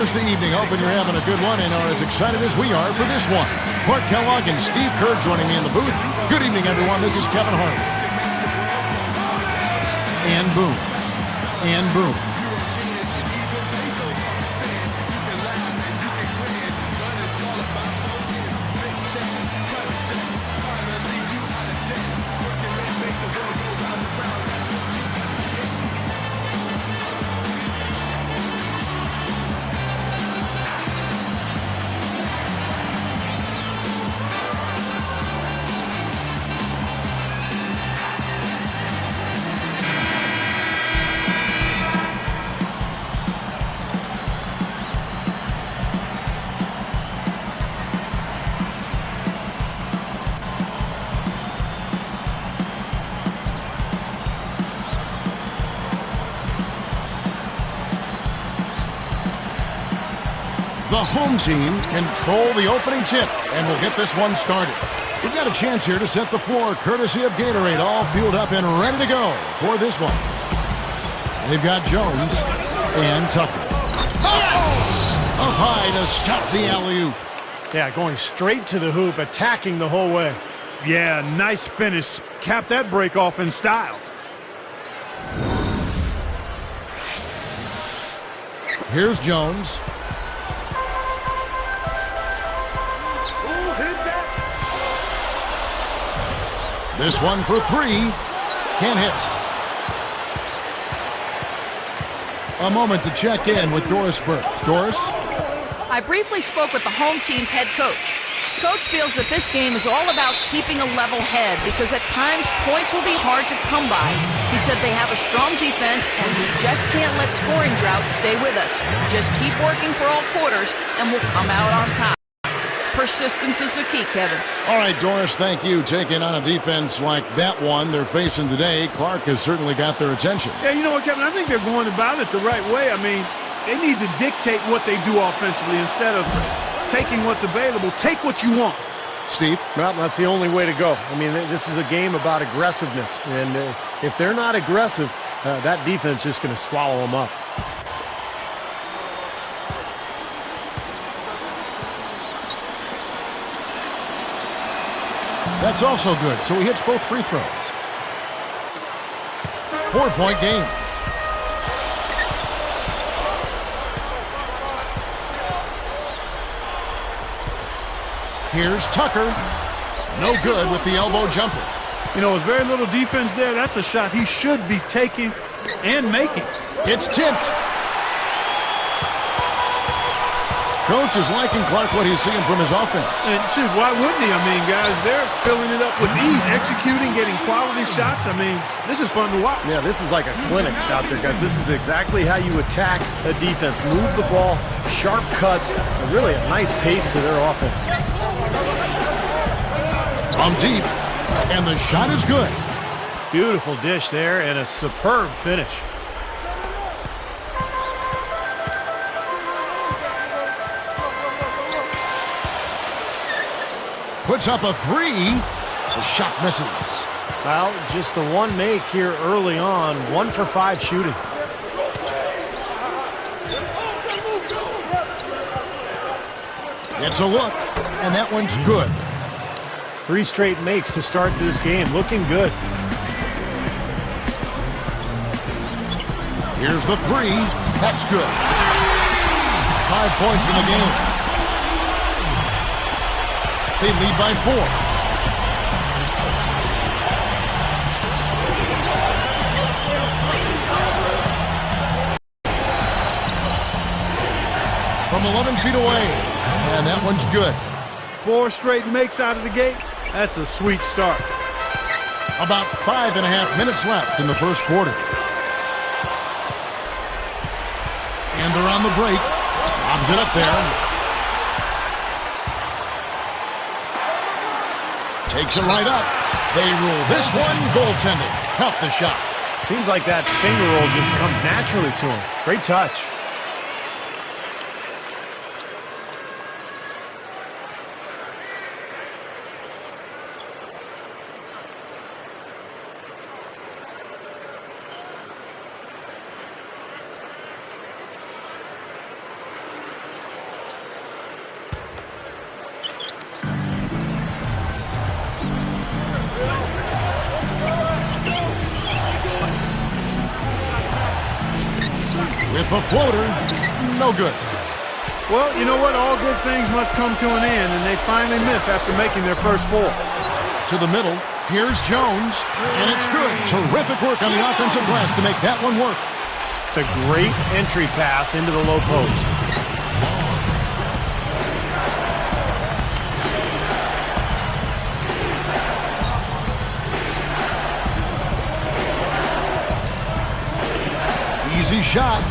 Thursday evening. Hoping you're having a good one and are as excited as we are for this one. Clark Kellogg and Steve Kerr joining me in the booth. Good evening, everyone. This is Kevin Harlan. And boom. And boom. The home team control the opening tip, and we'll get this one started. We've got a chance here to set the floor, courtesy of Gatorade, all fueled up and ready to go for this one. They've got Jones and Tucker. Yes! Up high to stop the alley-oop. Yeah, going straight to the hoop, attacking the whole way. Yeah, nice finish. Cap that break off in style. Here's Jones. This one for three. Can't hit. A moment to check in with Doris Burke. Doris? I briefly spoke with the home team's head coach. Coach feels that this game is all about keeping a level head because at times points will be hard to come by. He said they have a strong defense and we just can't let scoring droughts stay with us. Just keep working for all quarters and we'll come out on top. Persistence is the key, Kevin. All right, Doris, thank you. Taking on a defense like that one they're facing today, Clark has certainly got their attention. Yeah, you know what, Kevin? I think they're going about it the right way. I mean, they need to dictate what they do offensively instead of taking what's available. Take what you want. Steve? Well, that's the only way to go. I mean, this is a game about aggressiveness. And if they're not aggressive, that defense is just going to swallow them up. That's also good, so he hits both free throws. 4-point game. Here's Tucker. No good with the elbow jumper. You know, with very little defense there, that's a shot he should be taking and making. It's tipped. Coach is liking Clark what he's seeing from his offense. And shoot, why wouldn't he? I mean, guys, they're filling it up with ease, executing, getting quality shots. I mean, this is fun to watch. Yeah, this is like a clinic out there, guys. This is exactly how you attack a defense. Move the ball, sharp cuts, and really a nice pace to their offense. From deep, and the shot is good. Beautiful dish there and a superb finish. Puts up a three. The shot misses. Well, just the one make here early on. 1 for 5 shooting. It's a look, and that one's good. 3 straight makes to start this game. Looking good. Here's the three. That's good. 5 points in the game. They lead by 4. From 11 feet away, and that one's good. 4 straight makes out of the gate. That's a sweet start. About 5.5 minutes left in the first quarter. And they're on the break. Lobs it up there. Takes it right up. They rule this one goaltending. Help the shot. Seems like that finger roll just comes naturally to him. Great touch. with the floater. No good. Well, you know what? All good things must come to an end, and they finally miss after making their first 4. To the middle. Here's Jones, and it's good. Terrific work on the offensive glass to make that one work. It's a great entry pass into the low post. Easy shot.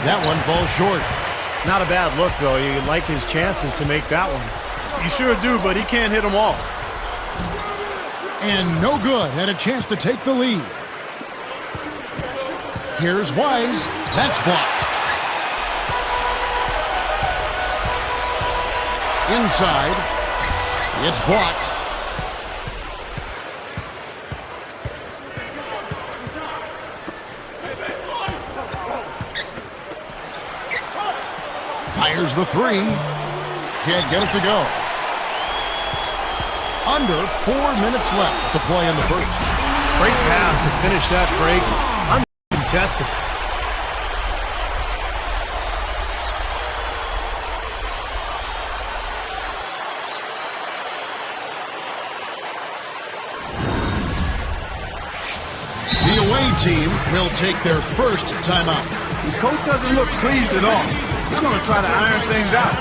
That one falls short. Not a bad look, though. You like his chances to make that one. You sure do, but he can't hit them all. And no good. Had a chance to take the lead. Here's Wise. That's blocked. Inside. It's blocked. Fires the 3. Can't get it to go. Under 4 minutes left to play in the first. Great pass to finish that break. Uncontested. The away team will take their first timeout. The coach doesn't look pleased at all. He's going to try to iron things out.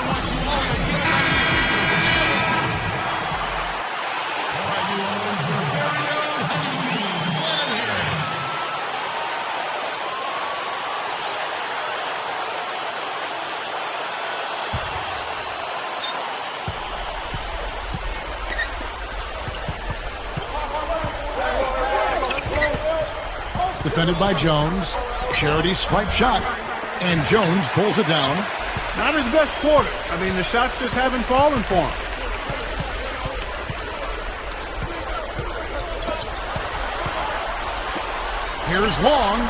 Defended by Jones. Charity stripe shot. And Jones pulls it down. Not his best quarter. I mean, the shots just haven't fallen for him. Here's Long.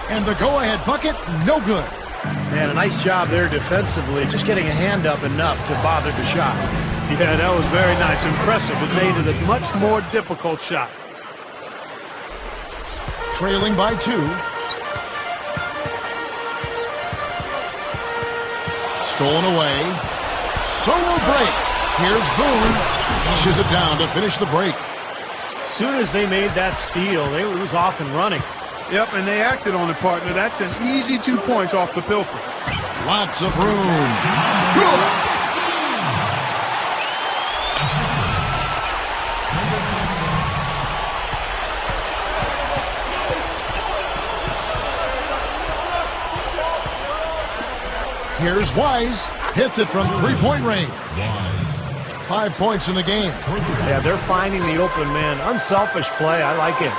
And the go-ahead bucket, no good. Man, a nice job there defensively. Just getting a hand up enough to bother the shot. Yeah, that was very nice. Impressive. It made it a much more difficult shot. Trailing by 2. Stolen away. Solo break. Here's Boone. Fishes it down to finish the break. As soon as they made that steal, it was off and running. Yep, and they acted on it, partner. That's an easy 2 points off the pilfer. Lots of room. Good. Here's Wise. Hits it from 3-point range. 5 points in the game. Yeah, they're finding the open man. Unselfish play. I like it.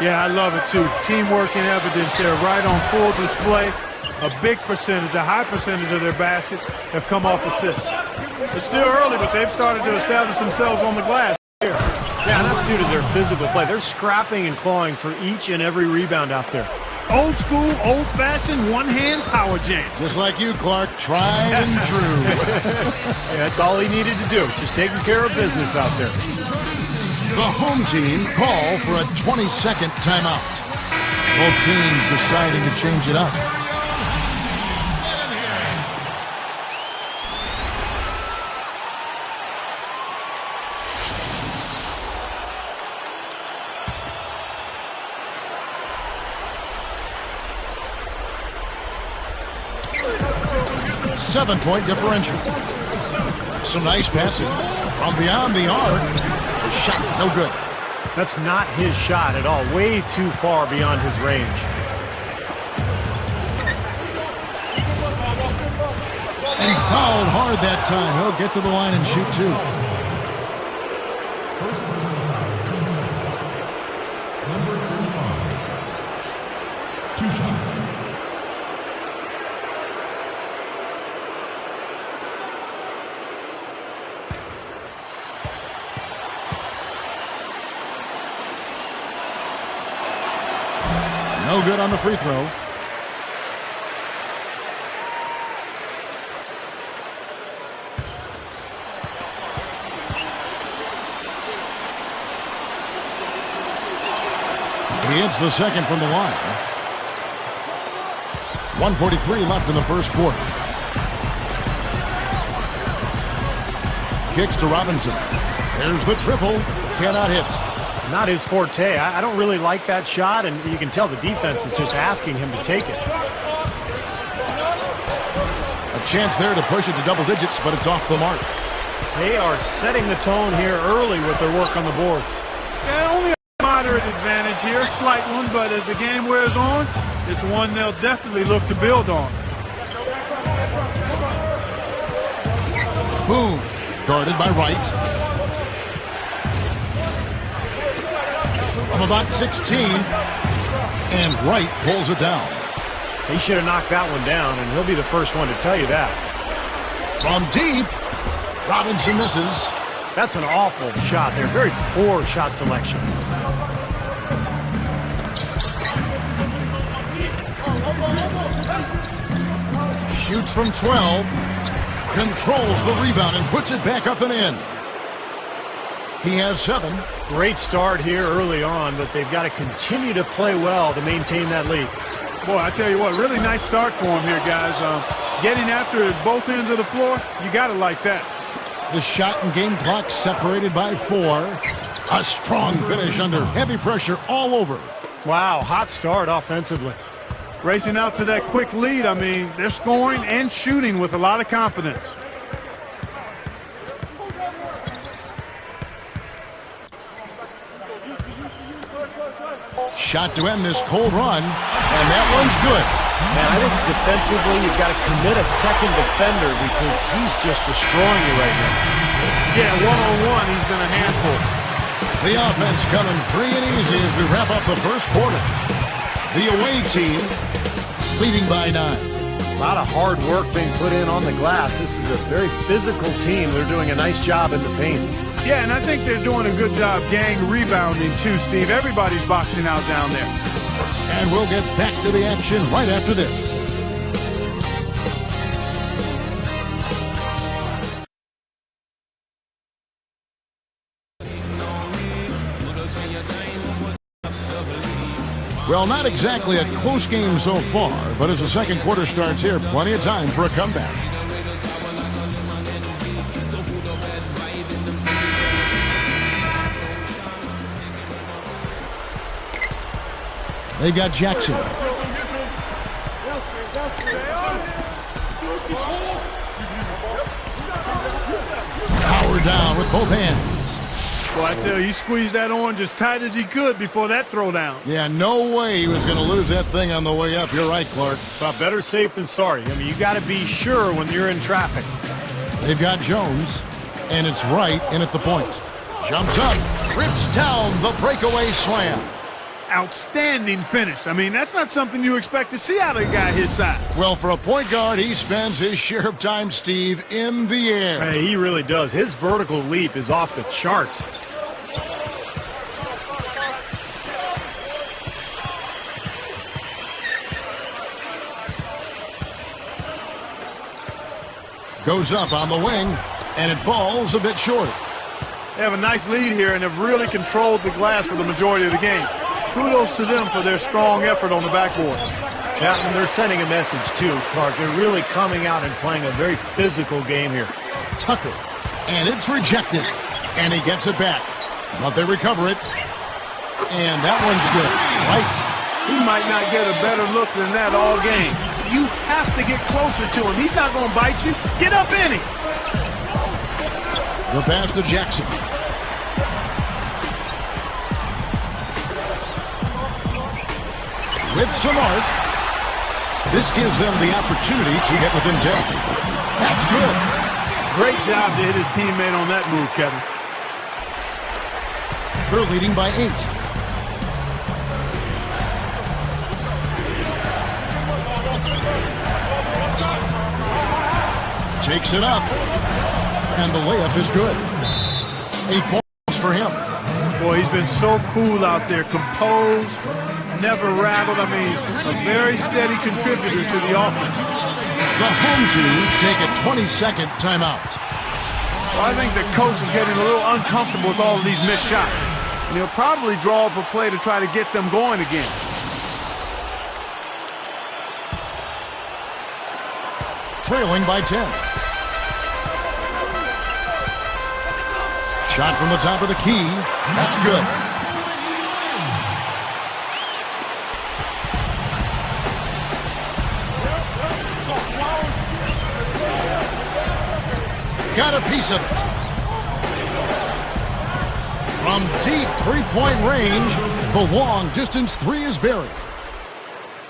Yeah, I love it too. Teamwork in evidence. They're right on full display. A big percentage, a high percentage of their baskets have come off assists. It's still early, but they've started to establish themselves on the glass. Yeah, and that's due to their physical play. They're scrapping and clawing for each and every rebound out there. Old school, old-fashioned, one-hand power jam. Just like you, Clark. Tried and true. Yeah, that's all he needed to do. Just taking care of business out there. The home team call for a 20-second timeout. Both teams deciding to change it up. Seven-point differential. Some nice passing from beyond the arc. The shot, no good. That's not his shot at all. Way too far beyond his range. And fouled hard that time. He'll get to the line and shoot 2. Number 35. 2 shots. No good on the free throw. He hits the second from the line. 1:43 left in the first quarter. Kicks to Robinson. There's the triple. Cannot hit. Not his forte. I don't really like that shot, and you can tell the defense is just asking him to take it. A chance there to push it to double digits, but it's off the mark. They are setting the tone here early with their work on the boards. Yeah, only a moderate advantage here, a slight one, but as the game wears on, it's one they'll definitely look to build on. Boom. Guarded by Wright. From about 16. And Wright pulls it down. He should have knocked that one down, and he'll be the first one to tell you that. From deep. Robinson misses. That's an awful shot there. Very poor shot selection. Shoots from 12. Controls the rebound and puts it back up and in. He has 7. Great start here early on, but they've got to continue to play well to maintain that lead. Boy, I tell you what, really nice start for him here, guys. Getting after it at both ends of the floor, you got to like that. The shot and game clock separated by 4. A strong finish under heavy pressure all over. Wow, hot start offensively. Racing out to that quick lead, I mean, they're scoring and shooting with a lot of confidence. Shot to end this cold run, and that one's good. Man, I think defensively you've got to commit a second defender because he's just destroying you right now. Yeah, one-on-one, he's been a handful. The offense coming free and easy as we wrap up the first quarter. The away team leading by 9. A lot of hard work being put in on the glass. This is a very physical team. They're doing a nice job in the paint. Yeah, and I think they're doing a good job gang rebounding too, Steve. Everybody's boxing out down there. And we'll get back to the action right after this. Well, not exactly a close game so far, but as the second quarter starts here, plenty of time for a comeback. They've got Jackson. Power down with both hands. Well, I tell you, he squeezed that orange as tight as he could before that throwdown. Yeah, no way he was going to lose that thing on the way up. You're right, Clark. But better safe than sorry. I mean, you got to be sure when you're in traffic. They've got Jones, and it's Wright in at the point. Jumps up, rips down the breakaway slam. Outstanding finish. I mean, that's not something you expect to see out of a guy his size. Well, for a point guard, he spends his share of time, Steve, in the air. Hey, he really does. His vertical leap is off the charts. Goes up on the wing, and it falls a bit short. They have a nice lead here and have really controlled the glass for the majority of the game. Kudos to them for their strong effort on the backboard. Yeah, and they're sending a message too, Clark. They're really coming out and playing a very physical game here. Tucker, and it's rejected, and he gets it back. But they recover it, and that one's good. Right. He might not get a better look than that all game. You have to get closer to him. He's not going to bite you. Get up in him. The pass to Jackson. With some arc, this gives them the opportunity to get within 10. That's good. Great job to hit his teammate on that move, Kevin. They're leading by 8. Takes it up, and the layup is good. 8 points for him. Boy, he's been so cool out there, composed, never rattled. I mean, a very steady contributor to the offense. The home team take a 20-second timeout. Well, I think the coach is getting a little uncomfortable with all of these missed shots. And he'll probably draw up a play to try to get them going again. trailing by 10. Shot from the top of the key. That's good. Got a piece of it. From deep three-point range, the long-distance three is buried.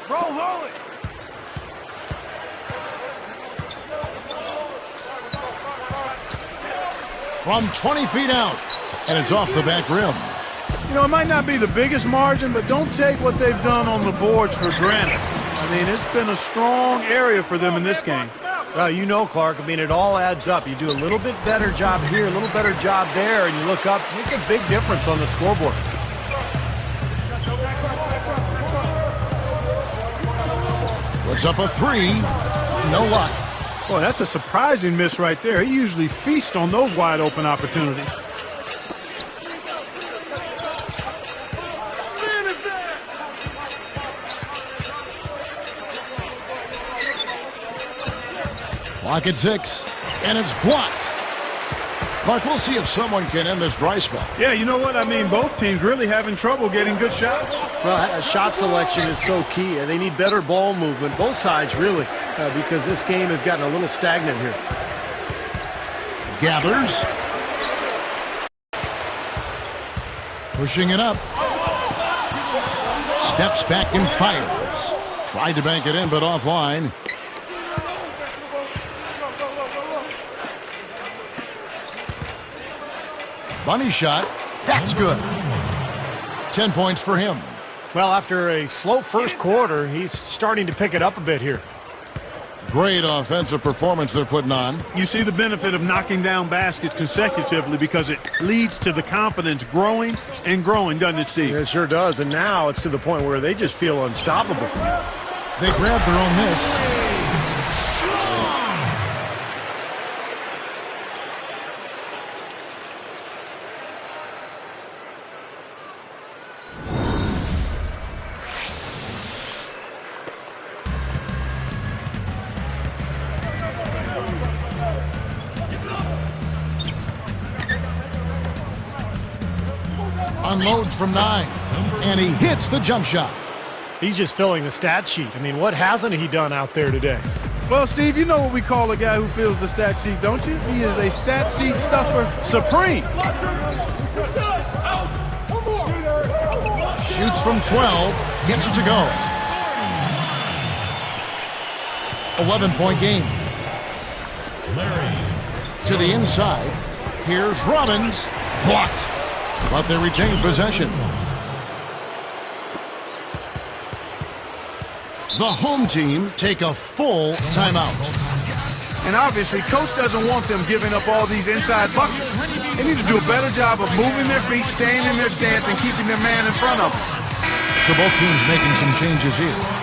Roll it. From 20 feet out, and it's off the back rim. You know, it might not be the biggest margin, but don't take what they've done on the boards for granted. I mean, it's been a strong area for them in this game. Well, you know, Clark, I mean, it all adds up. You do a little bit better job here, a little better job there, and you look up, it makes a big difference on the scoreboard. Puts up a three. No luck. Boy, that's a surprising miss right there. He usually feasts on those wide open opportunities. Clock at 6, and it's blocked. Clark, we'll see if someone can end this dry spell. Yeah, you know what? I mean, both teams really having trouble getting good shots. Well, shot selection is so key. They need better ball movement, both sides really, because this game has gotten a little stagnant here. Gathers. Pushing it up. Steps back and fires. Tried to bank it in, but offline. Bunny shot. That's good. 10 points for him. Well, after a slow first quarter, he's starting to pick it up a bit here. Great offensive performance they're putting on. You see the benefit of knocking down baskets consecutively because it leads to the confidence growing and growing, doesn't it, Steve? It sure does, and now it's to the point where they just feel unstoppable. They grabbed their own miss. Unloads from 9, and he hits the jump shot. He's just filling the stat sheet. I mean, what hasn't he done out there today? Well, Steve, you know what we call a guy who fills the stat sheet, don't you? He is a stat sheet stuffer supreme. Shoots from 12, gets it to go. 11-point game. To the inside. Here's Robbins. Blocked. But they retain possession. The home team take a full timeout. And obviously, coach doesn't want them giving up all these inside buckets. They need to do a better job of moving their feet, staying in their stance, and keeping their man in front of them. So both teams making some changes here.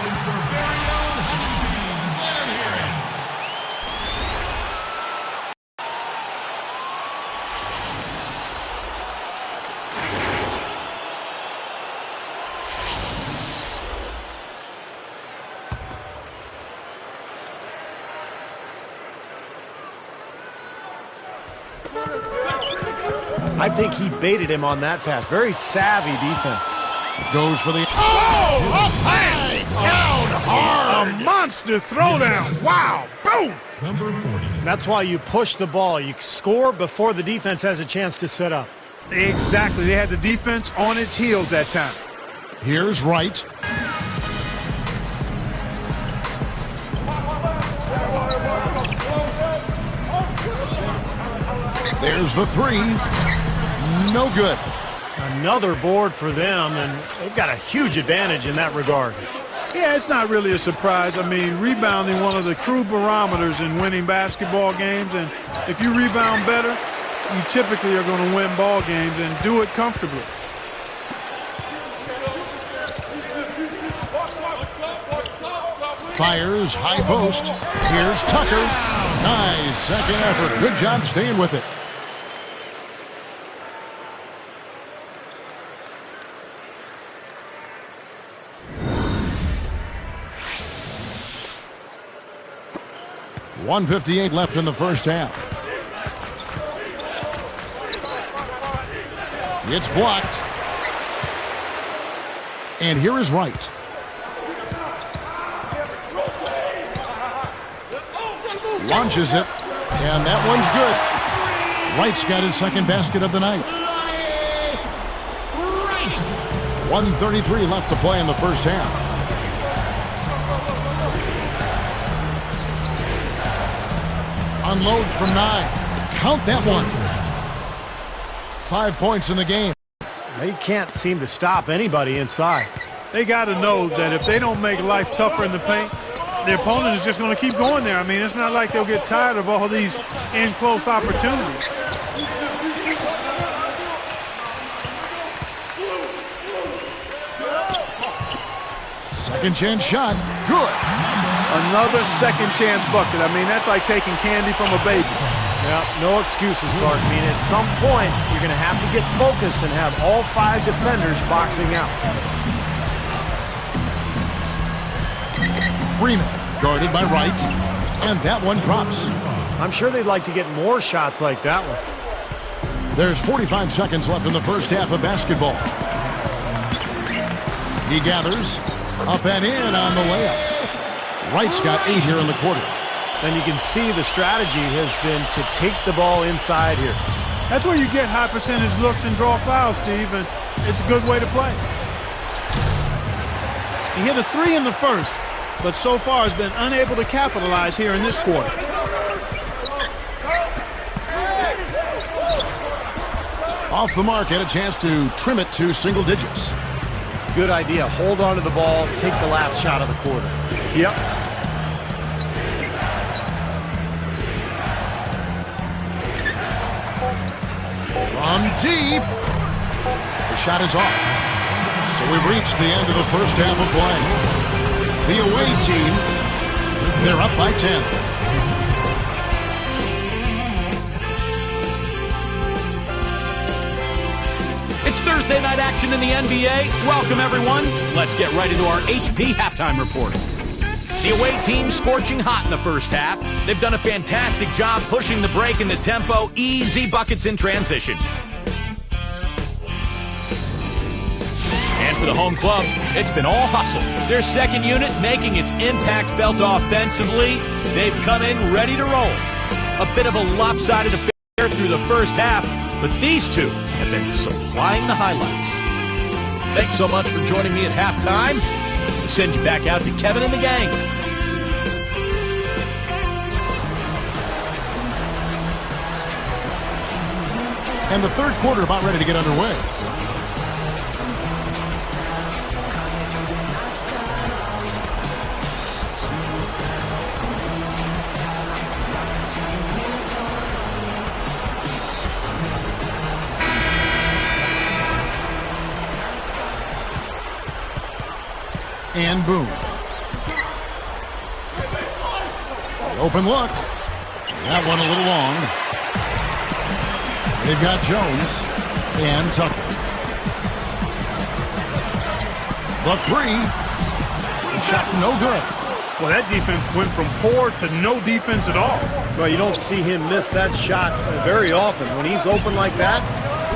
I think he baited him on that pass. Very savvy defense. Goes for the... Oh! Up high! Down hard! A monster throwdown. Wow. Boom! Number 40. That's why you push the ball. You score before the defense has a chance to set up. Exactly. They had the defense on its heels that time. Here's Wright. There's the three. No good. Another board for them, and they've got a huge advantage in that regard. Yeah, it's not really a surprise. I mean, rebounding one of the true barometers in winning basketball games, and if you rebound better, you typically are going to win ball games and do it comfortably. Fires, high post. Here's Tucker. Nice second effort. Good job staying with it. 1:58 left in the first half. It's blocked. And here is Wright. Launches it, and that one's good. Wright's got his second basket of the night. 1:33 left to play in the first half. Unloads from 9. Count that one. 5 points in the game. They can't seem to stop anybody inside. They got to know that if they don't make life tougher in the paint, the opponent is just going to keep going there. I mean, it's not like they'll get tired of all these in-close opportunities. Second chance shot. Good. Another second chance bucket. I mean, that's like taking candy from a baby. Yeah, no excuses, Clark. I mean, at some point, you're going to have to get focused and have all 5 defenders boxing out. Freeman guarded by Wright, and that one drops. I'm sure they'd like to get more shots like that one. There's 45 seconds left in the first half of basketball. He gathers, up and in on the layup. Wright's got 8 here in the quarter. And you can see the strategy has been to take the ball inside here. That's where you get high percentage looks and draw fouls, Steve, and it's a good way to play. He hit a 3 in the first, but so far has been unable to capitalize here in this quarter. Off the mark, had a chance to trim it to single digits. Good idea. Hold on to the ball, take the last shot of the quarter. Yep. From deep. The shot is off. So we've reached the end of the first half of play. The away team, they're up by 10. It's Thursday night action in the NBA. Welcome, everyone. Let's get right into our HP halftime reporting. The away team scorching hot in the first half. They've done a fantastic job pushing the break and the tempo. Easy buckets in transition. And for the home club, it's been all hustle. Their second unit making its impact felt offensively. They've come in ready to roll. A bit of a lopsided affair through the first half, but these two have been supplying the highlights. Thanks so much for joining me at halftime. We'll send you back out to Kevin and the gang. And the third quarter about ready to get underway. And boom. The open look. That one a little long. They've got Jones and Tucker. The 3. The shot no good. Well, that defense went from poor to no defense at all. Well, you don't see him miss that shot very often. When he's open like that,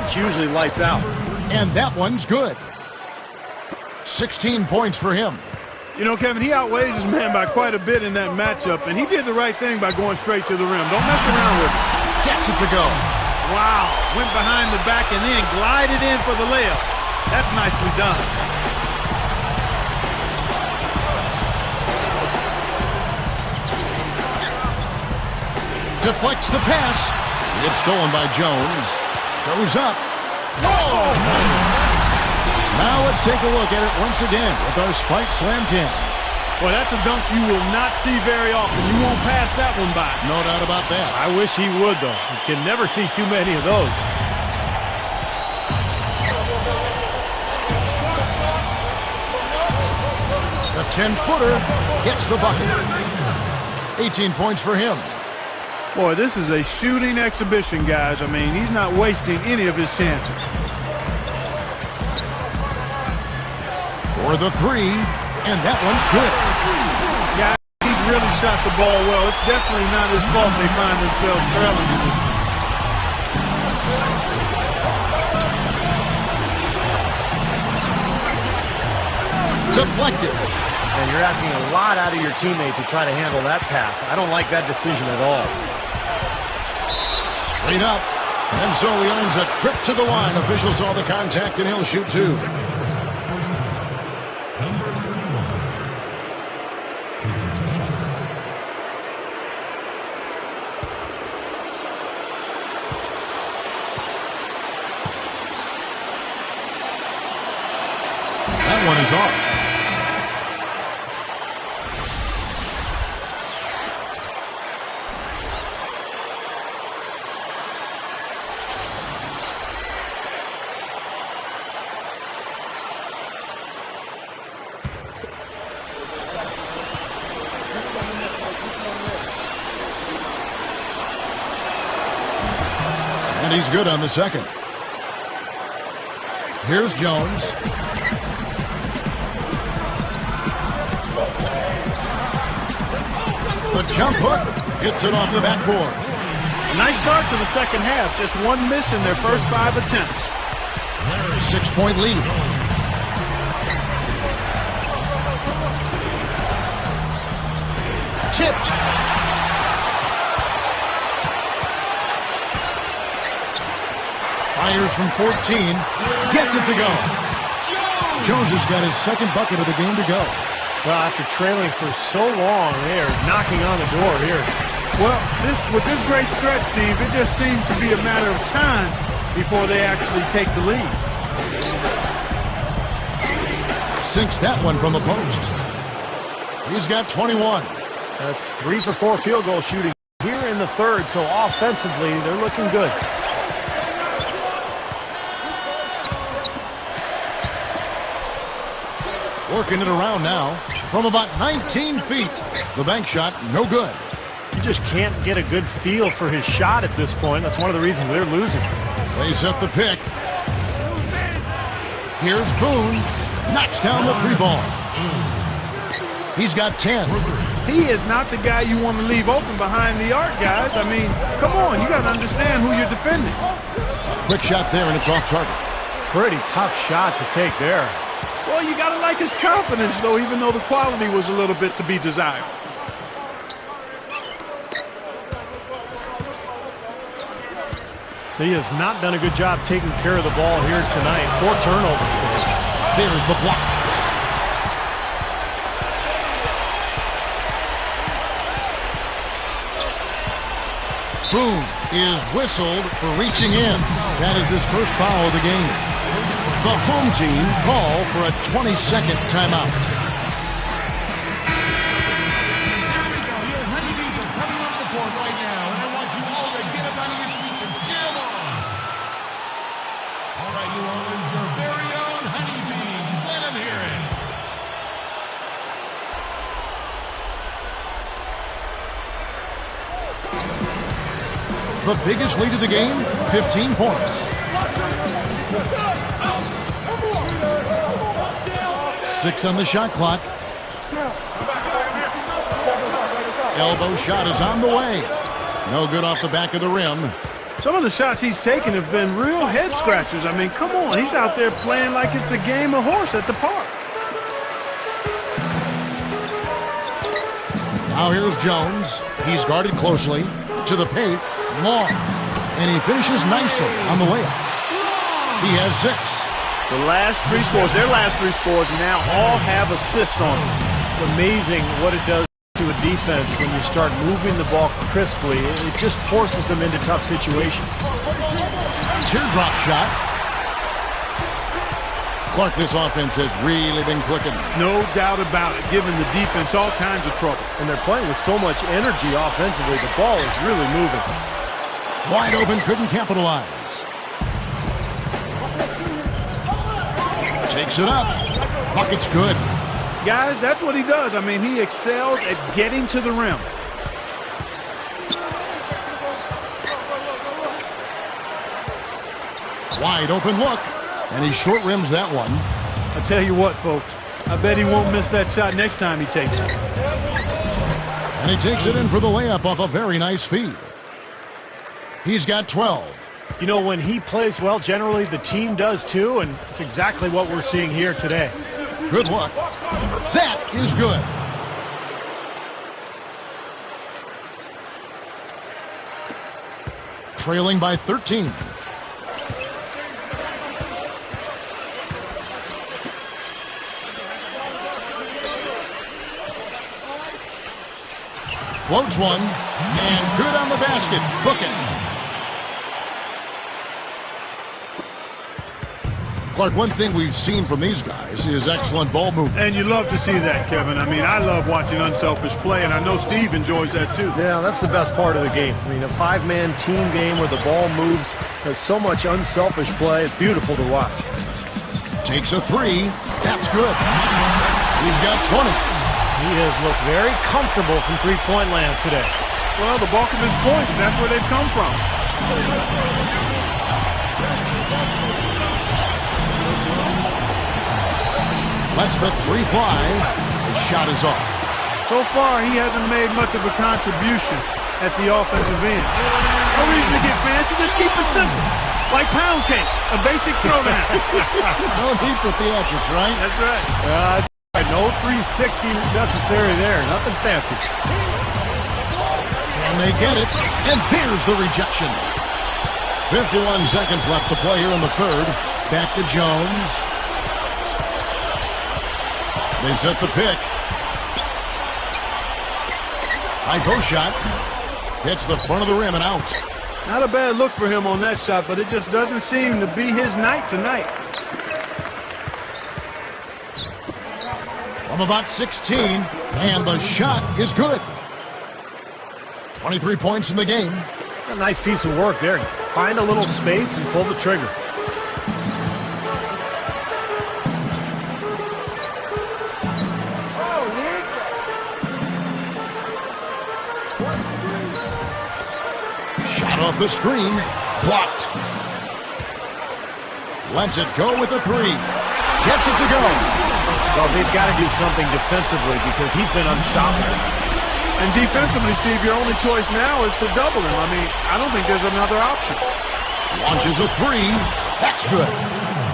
it's usually lights out. And that one's good. 16 points for him. You know, Kevin, he outweighs his man by quite a bit in that matchup, and he did the right thing by going straight to the rim. Don't mess around with it. Gets it to go. Wow, went behind the back and then glided in for the layup. That's nicely done. Deflects the pass. It's stolen by Jones. Goes up. Oh! Now let's take a look at it once again with our Spike Slam Cam. Well, that's a dunk you will not see very often. You won't pass that one by. No doubt about that. I wish he would, though. You can never see too many of those. The 10-footer gets the bucket. 18 points for him. Boy, this is a shooting exhibition, guys. I mean, he's not wasting any of his chances. For the 3, and that one's good. Yeah, he's really shot the ball well. It's definitely not his fault they find themselves trailing in this game. Deflected. And you're asking a lot out of your teammate to try to handle that pass. I don't like that decision at all. Straight up. And so he earns a trip to the line. Official saw the contact and he'll shoot two. That one is off. And he's good on the second. Here's Jones. The jump hook hits it off the backboard. A nice start to the second half. Just one miss in their first 5 attempts. 6-point lead. Tipped. Fires from 14. Gets it to go. Jones has got his second bucket of the game to go. Well, after trailing for so long, they are knocking on the door here. Well, with this great stretch, Steve, it just seems to be a matter of time before they actually take the lead. Sinks that one from the post. He's got 21. That's 3 for 4 field goal shooting here in the third, so offensively, they're looking good. Working it around now from about 19 feet. The bank shot, no good. You just can't get a good feel for his shot at this point. That's one of the reasons they're losing. They set the pick. Here's Boone. Knocks down the 3-ball. He's got 10. He is not the guy you want to leave open behind the arc, guys. I mean, come on, you got to understand who you're defending. Quick shot there, and it's off target. Pretty tough shot to take there. Well, you got to like his confidence, though, even though the quality was a little bit to be desired. He has not done a good job taking care of the ball here tonight. 4 turnovers for him. There's the block. Boone is whistled for reaching in. That is his first foul of the game. The home team call for a 20-second timeout. Here we go. Your honeybees are coming onto the court right now, and I want you all to get up out of your seats and cheer them on. All right, New Orleans, your very own honeybees. Let them hear it. The biggest lead of the game, 15 points. 6 on the shot clock. Elbow shot is on the way. No good off the back of the rim. Some of the shots he's taken have been real head scratchers. I mean, come on. He's out there playing like it's a game of horse at the park. Now here's Jones. He's guarded closely. To the paint. Long. And he finishes nicely on the layup. He has 6. The last 3 scores, their last 3 scores now all have assists on them. It's amazing what it does to a defense when you start moving the ball crisply. It just forces them into tough situations. Teardrop shot. Clark, this offense has really been clicking. No doubt about it, giving the defense all kinds of trouble. And they're playing with so much energy offensively. The ball is really moving. Wide open, couldn't capitalize. Takes it up. Bucket's good. Guys, that's what he does. I mean, he excelled at getting to the rim. Wide open look. And he short rims that one. I tell you what, folks, I bet he won't miss that shot next time he takes it. And he takes it in for the layup off a very nice feed. He's got 12. You know, when he plays well, generally the team does too, and it's exactly what we're seeing here today. Good look. That is good. Trailing by 13. Floats one, and good on the basket. Book it. Clark, one thing we've seen from these guys is excellent ball movement. And you love to see that, Kevin. I mean, I love watching unselfish play, and I know Steve enjoys that too. Yeah, that's the best part of the game. I mean, a five-man team game where the ball moves. There's so much unselfish play. It's beautiful to watch. Takes a three. That's good. He's got 20. He has looked very comfortable from three-point land today. Well, the bulk of his points, that's where they've come from. Lets the three fly. The shot is off. So far, he hasn't made much of a contribution at the offensive end. No reason to get fancy, just keep it simple. Like pound cake, a basic throwdown. No need for theatrics, right? That's right. That's right. No 360 necessary there. Nothing fancy. Can they get it? And there's the rejection. 51 seconds left to play here in the third. Back to Jones. They set the pick. High post shot. Hits the front of the rim and out. Not a bad look for him on that shot, but it just doesn't seem to be his night tonight. From about 16, and the shot is good. 23 points in the game. A nice piece of work there. Find a little space and pull the trigger. Shot off the screen. Blocked. Lets it go with a three. Gets it to go. Well, they've got to do something defensively because he's been unstoppable. And defensively, Steve, your only choice now is to double him. I mean, I don't think there's another option. Launches a three. That's good.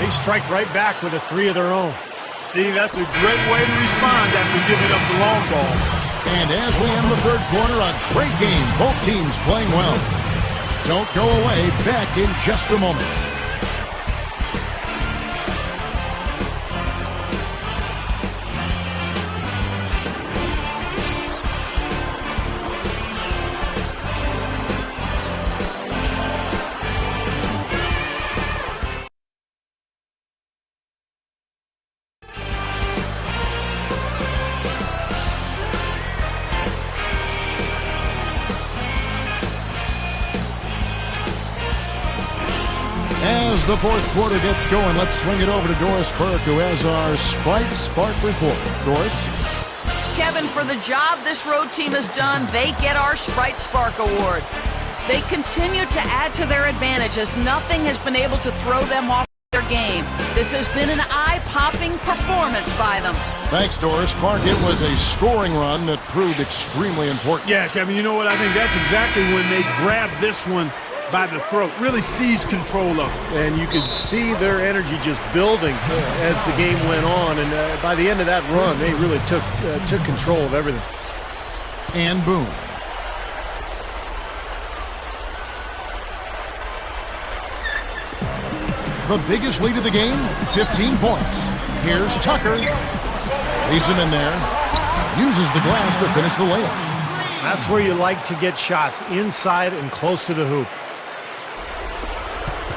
They strike right back with a three of their own. Steve, that's a great way to respond after giving up the long ball. And as we end the third quarter, a great game. Both teams playing well. Don't go away. Back in just a moment. As the fourth quarter gets going, let's swing it over to Doris Burke, who has our Sprite Spark report. Doris? Kevin, for the job this road team has done, they get our Sprite Spark Award. They continue to add to their advantage as nothing has been able to throw them off their game. This has been an eye-popping performance by them. Thanks, Doris. Clark, it was a scoring run that proved extremely important. Yeah, Kevin, you know what? I think that's exactly when they grabbed this one by the throat, really seized control of it. And you could see their energy just building as the game went on. And by the end of that run, they really took control of everything. And boom. The biggest lead of the game, 15 points. Here's Tucker. Leads him in there. Uses the glass to finish the layup. That's where you like to get shots, inside and close to the hoop.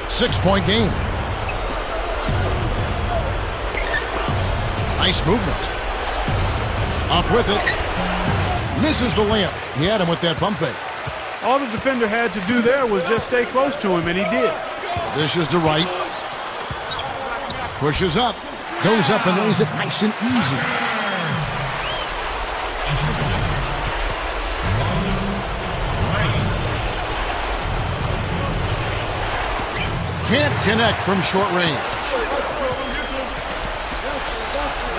6-point game. Nice movement. Up with it. Misses the layup. He had him with that pump fake. All the defender had to do there was just stay close to him, and he did. Dishes to right. Pushes up. Goes up and lays it nice and easy. Can't connect from short range.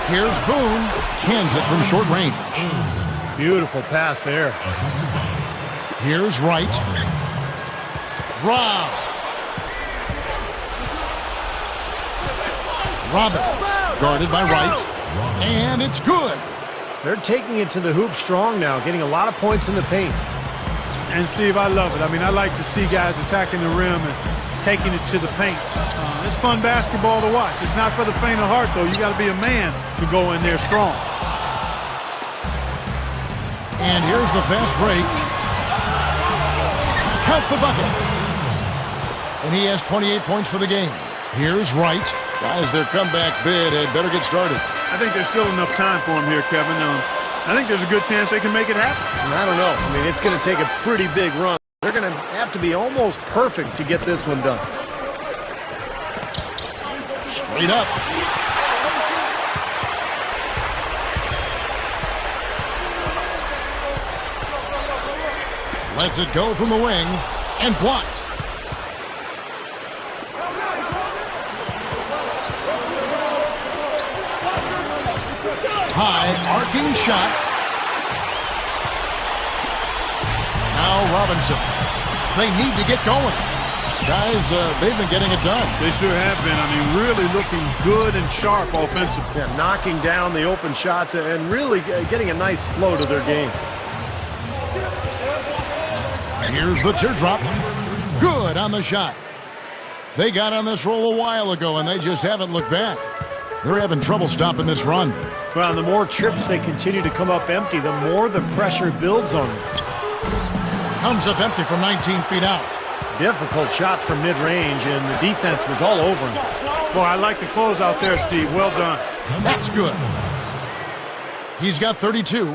Here's Boone. Cans it from short range. Beautiful pass there. Here's Wright. Rob. Robbins, guarded by Wright. And it's good. They're taking it to the hoop strong now, getting a lot of points in the paint. And, Steve, I love it. I mean, I like to see guys attacking the rim and taking it to the paint. It's fun basketball to watch. It's not for the faint of heart, though. You got to be a man to go in there strong. And here's the fast break. Count the bucket. And he has 28 points for the game. Here's Wright. Guys, their comeback bid had better get started. I think there's still enough time for him here, Kevin. I think there's a good chance they can make it happen. I don't know. I mean, it's going to take a pretty big run. They're going to have to be almost perfect to get this one done. Straight up. Lets it go from the wing and blocked. High arcing shot. Now Robinson. They need to get going. Guys, they've been getting it done. They sure have been. I mean, really looking good and sharp offensively. Yeah, knocking down the open shots and really getting a nice flow to their game. Here's the teardrop. Good on the shot. They got on this roll a while ago, and they just haven't looked back. They're having trouble stopping this run. Well, the more trips they continue to come up empty, the more the pressure builds on them. Comes up empty from 19 feet out. Difficult shot from mid-range, and the defense was all over him. Boy, I like the close out there, Steve. Well done. That's good. He's got 32.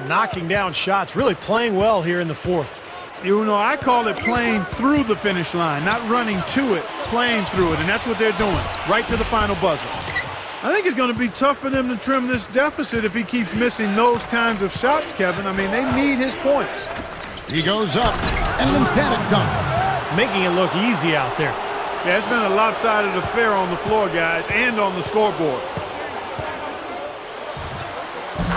Knocking down shots, really playing well here in the fourth. You know, I call it playing through the finish line, not running to it, playing through it, and that's what they're doing, right to the final buzzer. I think it's going to be tough for them to trim this deficit if he keeps missing those kinds of shots, Kevin. I mean, they need his points. He goes up, and an emphatic dunk. Making it look easy out there. Yeah, it's been a lopsided affair on the floor, guys, and on the scoreboard.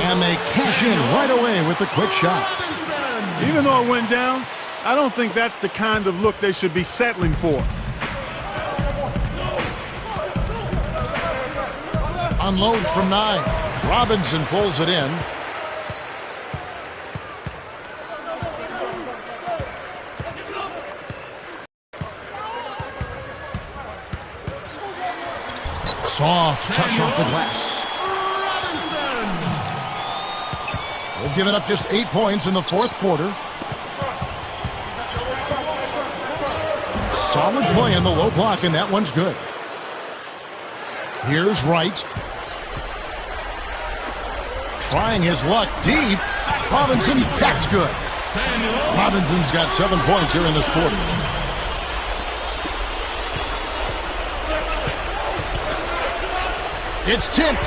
And they cash in right away with the quick shot. Even though it went down, I don't think that's the kind of look they should be settling for. Unloads from 9. Robinson pulls it in. Soft touch off the glass. They've given up just 8 points in the fourth quarter. Solid play in the low block, and that one's good. Here's Wright. Trying his luck deep. Robinson, that's good. Robinson's got 7 points here in this quarter. It's tipped.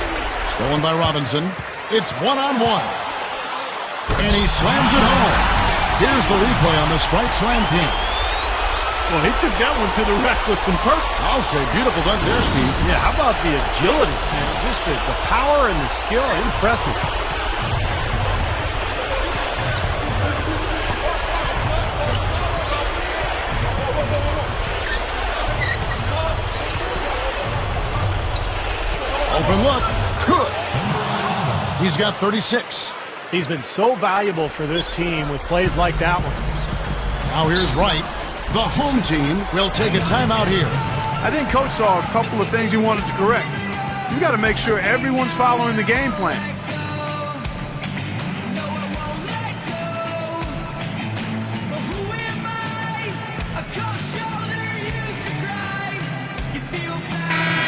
Stolen by Robinson. It's one-on-one. And he slams it home. Here's the replay on the Sprite Slam team. Well, he took that one to the rack with some purpose. I'll say beautiful dunk there, Steve. Yeah, how about the agility? Man? Just the power and the skill are impressive. Open look. Good. He's got 36. He's been so valuable for this team with plays like that one. Now here's Wright. The home team will take a timeout here. I think Coach saw a couple of things he wanted to correct. You got to make sure everyone's following the game plan.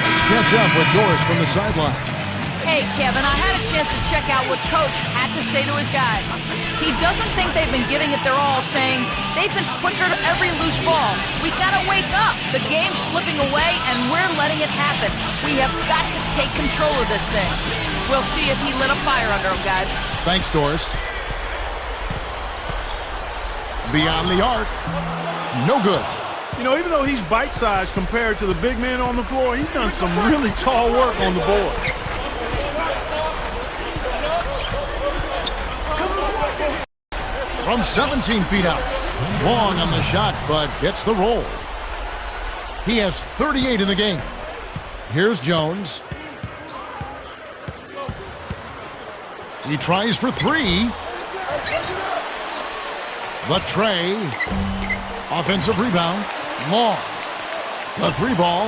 Let's catch up with Doris from the sideline. Hey, Kevin, I had a chance to check out what Coach had to say to his guys. He doesn't think they've been giving it their all, saying they've been quicker to every loose ball. We gotta wake up. The game's slipping away, and we're letting it happen. We have got to take control of this thing. We'll see if he lit a fire under him, guys. Thanks, Doris. Beyond the arc. No good. You know, even though he's bite-sized compared to the big man on the floor, he's done some really tall work on the board. from 17 feet out. Long on the shot, but gets the roll. He has 38 in the game. Here's Jones. He tries for three. The tray. Offensive rebound. Long. The three ball.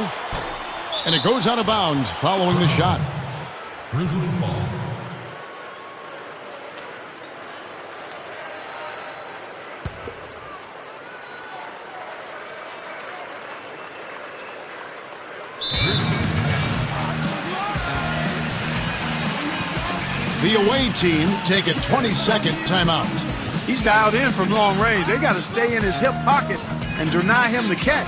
And it goes out of bounds following the shot. Grizzlies ball. The away team take a 20-second timeout. He's dialed in from long range. They got to stay in his hip pocket and deny him the catch.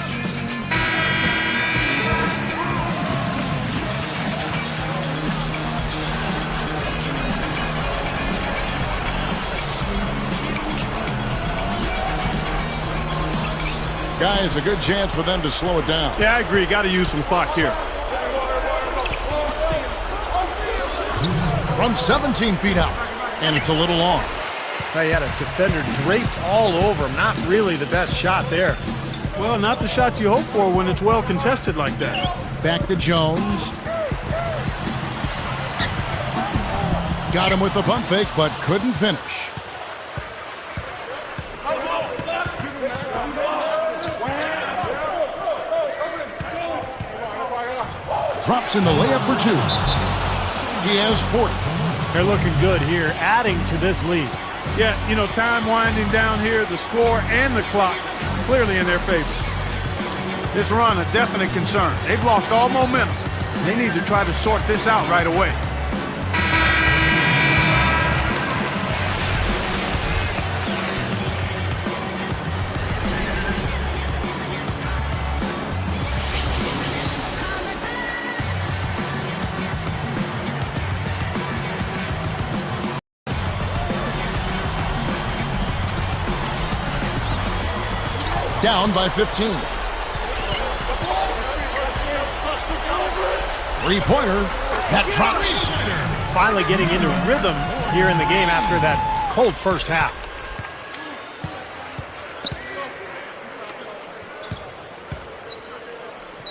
Guys, a good chance for them to slow it down. Yeah, I agree. Got to use some clock here. From 17 feet out, and it's a little long. He had a defender draped all over him. Not really the best shot there. Well, not the shot you hope for when it's well contested like that. Back to Jones. Got him with the pump fake, but couldn't finish. Drops in the layup for two. He has 40. They're looking good here, adding to this lead. Yeah, you know, time winding down here, the score and the clock clearly in their favor. This run a definite concern. They've lost all momentum. They need to try to sort this out right away. Down by 15. Three-pointer. That drops. Finally getting into rhythm here in the game after that cold first half.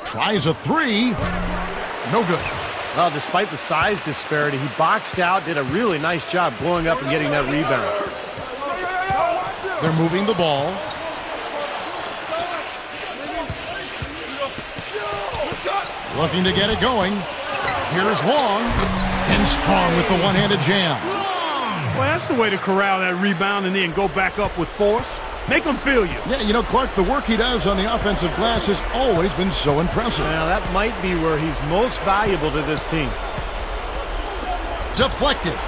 Tries a three. No good. Well, despite the size disparity, he boxed out, did a really nice job blowing up and getting that rebound. They're moving the ball. Looking to get it going. Here's Long. And Strong with the one-handed jam. Well, that's the way to corral that rebound and then go back up with force. Make them feel you. Yeah, you know, Clark, the work he does on the offensive glass has always been so impressive. Now, that might be where he's most valuable to this team. Deflected.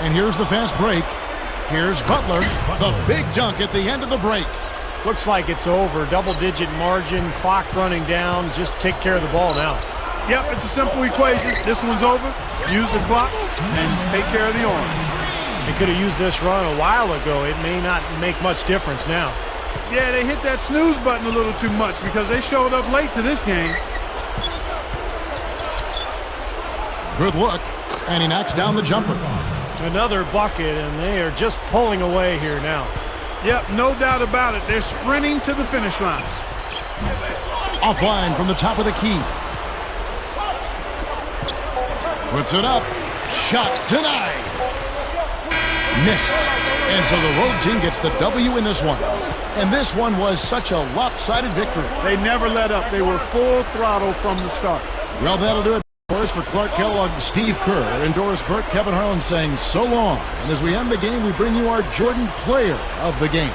And here's the fast break. Here's Butler, the big dunk at the end of the break. Looks like it's over. Double-digit margin, clock running down. Just take care of the ball now. Yep, it's a simple equation. This one's over. Use the clock and take care of the arm. They could have used this run a while ago. It may not make much difference now. Yeah, they hit that snooze button a little too much because they showed up late to this game. Good look, and he knocks down the jumper. Another bucket, and they are just pulling away here now. Yep, no doubt about it. They're sprinting to the finish line. Offline from the top of the key. Puts it up. Shot denied. Missed. And so the road team gets the W in this one. And this one was such a lopsided victory. They never let up. They were full throttle from the start. Well, that'll do it. For Clark Kellogg, Steve Kerr, and Doris Burke, Kevin Harlan saying so long. And as we end the game, we bring you our Jordan Player of the Game.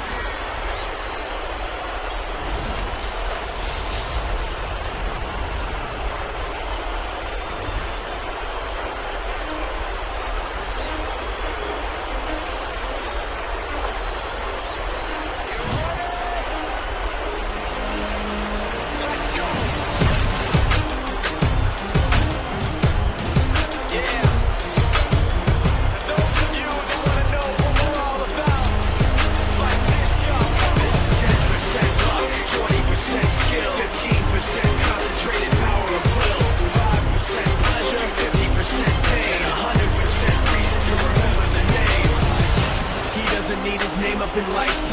keeping lights